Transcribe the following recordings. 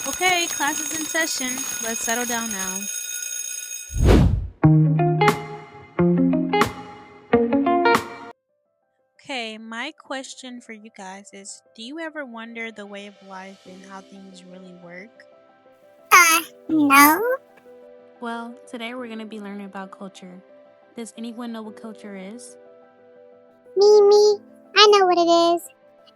Okay, class is in session. Let's settle down now. Okay, my question for you guys is, do you ever wonder the way of life and how things really work? No. Well, today we're going to be learning about culture. Does anyone know what culture is? Me. I know what it is.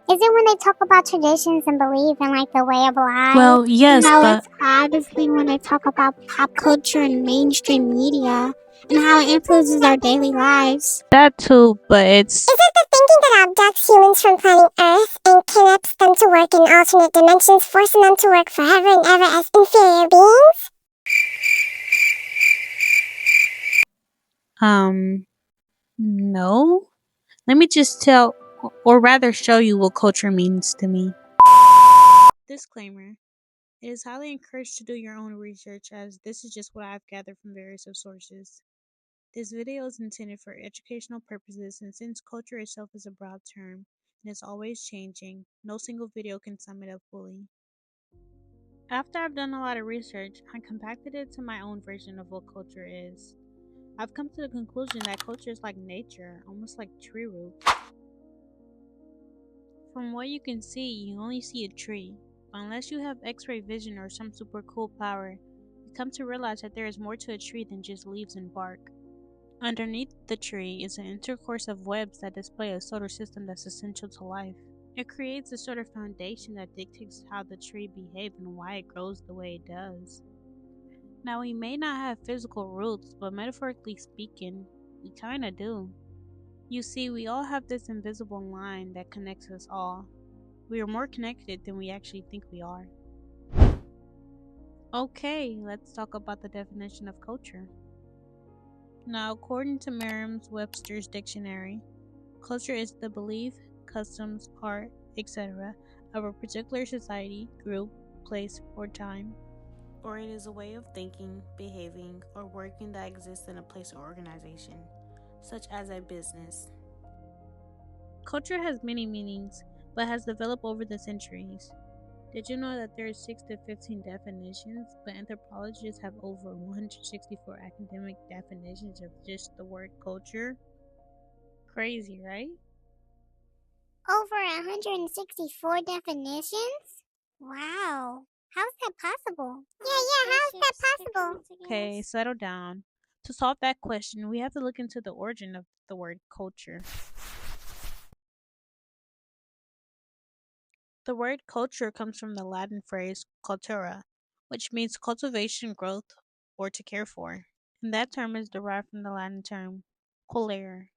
Is it when they talk about traditions and belief and like the way of life? Well, yes, No, but it's obviously when they talk about pop culture and mainstream media and how it influences our daily lives. that too, but it's Is it the thinking that abducts humans from planet Earth and kidnaps them to work in alternate dimensions, forcing them to work forever and ever as inferior beings? no. Let me just tell, or rather show you what culture means to me. Disclaimer. It is highly encouraged to do your own research as this is just what I've gathered from various sources. This video is intended for educational purposes, and since culture itself is a broad term and is always changing, no single video can sum it up fully. After I've done a lot of research, I compacted it to my own version of what culture is. I've come to the conclusion that culture is like nature, almost like tree roots. From what you can see, you only see a tree, but unless you have X-ray vision or some super cool power, you come to realize that there is more to a tree than just leaves and bark. Underneath the tree is an intercourse of webs that display a solar system that's essential to life. It creates a sort of foundation that dictates how the tree behaves and why it grows the way it does. Now, we may not have physical roots, but metaphorically speaking, we kinda do. You see, we all have this invisible line that connects us all. We are more connected than we actually think we are. Okay, let's talk about the definition of culture. Now, according to Merriam Webster's dictionary, culture is the belief, customs, art, etc., of a particular society, group, place, or time. Or it is a way of thinking, behaving, or working that exists in a place or organization, such as a business. Culture has many meanings, but has developed over the centuries. Did you know that there are 6 to 15 definitions, but anthropologists have over 164 academic definitions of just the word culture? Crazy, right? Over 164 definitions? Wow. How's that possible? Yeah, how's that possible? Okay, settle down. To solve that question, we have to look into the origin of the word culture. The word culture comes from the Latin phrase cultura, which means cultivation, growth, or to care for. And that term is derived from the Latin term colere,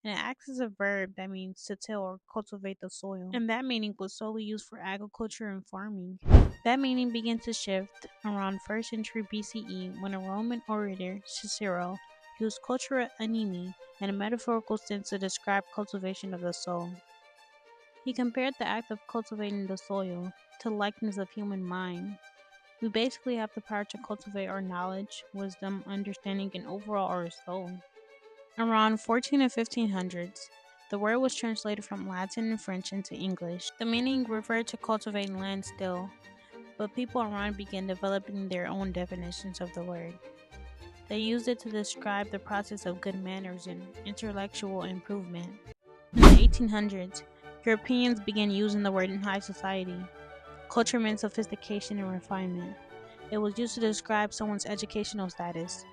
and it acts as a verb that means to till or cultivate the soil. And that meaning was solely used for agriculture and farming. That meaning began to shift around 1st century BCE when a Roman orator, Cicero, used cultura animi in a metaphorical sense to describe cultivation of the soul. He compared the act of cultivating the soil to the likeness of human mind. We basically have the power to cultivate our knowledge, wisdom, understanding, and overall our soul. Around 14 and 1500s, the word was translated from Latin and French into English. The meaning referred to cultivating land still, but people around began developing their own definitions of the word. They used it to describe the process of good manners and intellectual improvement. In the 1800s, Europeans began using the word in high society. Culture meant sophistication and refinement. It was used to describe someone's educational status.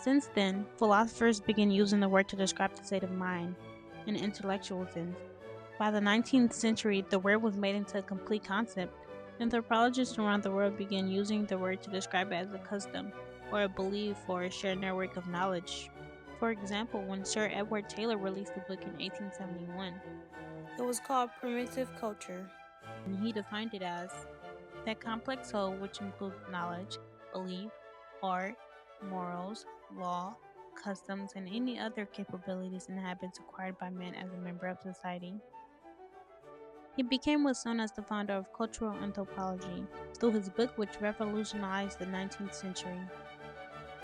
Since then, philosophers began using the word to describe the state of mind, in an intellectual sense. By the 19th century, the word was made into a complete concept. Anthropologists around the world began using the word to describe it as a custom, or a belief, or a shared network of knowledge. For example, when Sir Edward Taylor released a book in 1871, it was called Primitive Culture, and he defined it as that complex whole which includes knowledge, belief, art, morals, law, customs, and any other capabilities and habits acquired by man as a member of society. He became what's known as the founder of cultural anthropology through his book which revolutionized the 19th century.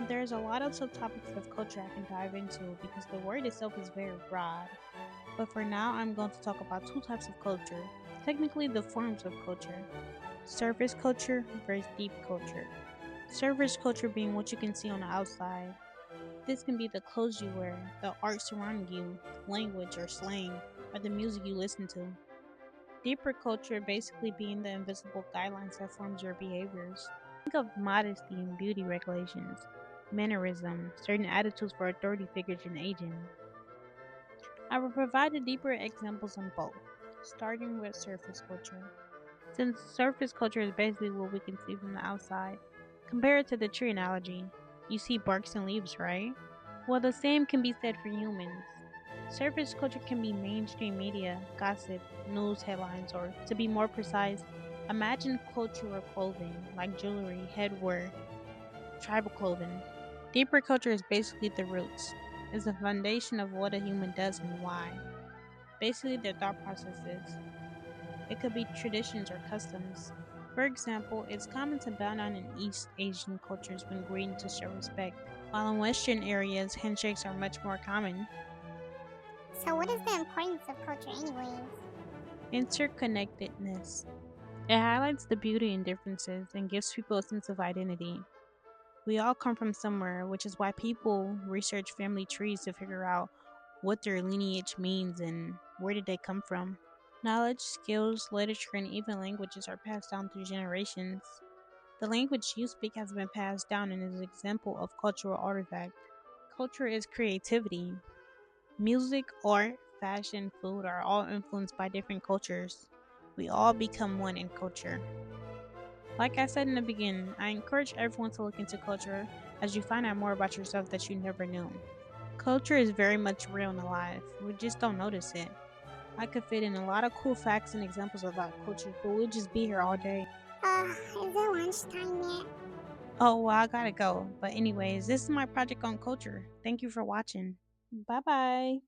There's a lot of subtopics of culture I can dive into because the word itself is very broad. But for now, I'm going to talk about two types of culture, technically the forms of culture. Surface culture versus deep culture. Surface culture being what you can see on the outside. This can be the clothes you wear, the art surrounding you, language or slang, or the music you listen to. Deeper culture basically being the invisible guidelines that forms your behaviors. Think of modesty and beauty regulations, mannerism, certain attitudes for authority figures and aging. I will provide the deeper examples on both, starting with surface culture. Since surface culture is basically what we can see from the outside, compare it to the tree analogy. You see barks and leaves, right? Well, the same can be said for humans. Surface culture can be mainstream media, gossip, news headlines, or to be more precise, imagine cultural clothing like jewelry, headwear, tribal clothing. Deeper culture is basically the roots, is the foundation of what a human does and why. Basically, their thought processes. It could be traditions or customs. For example, it's common to bow down in East Asian cultures when greeting to show respect, while in Western areas, handshakes are much more common. So what is the importance of culture anyways? Interconnectedness. It highlights the beauty in differences and gives people a sense of identity. We all come from somewhere, which is why people research family trees to figure out what their lineage means and where did they come from. Knowledge, skills, literature, and even languages are passed down through generations. The language you speak has been passed down and is an example of cultural artifact. Culture is creativity. Music, art, fashion, food are all influenced by different cultures. We all become one in culture. Like I said in the beginning, I encourage everyone to look into culture as you find out more about yourself that you never knew. Culture is very much real and alive. We just don't notice it. I could fit in a lot of cool facts and examples about culture, but we'll just be here all day. Is it lunchtime yet? Oh, well, I gotta go. But, anyways, this is my project on culture. Thank you for watching. Bye bye.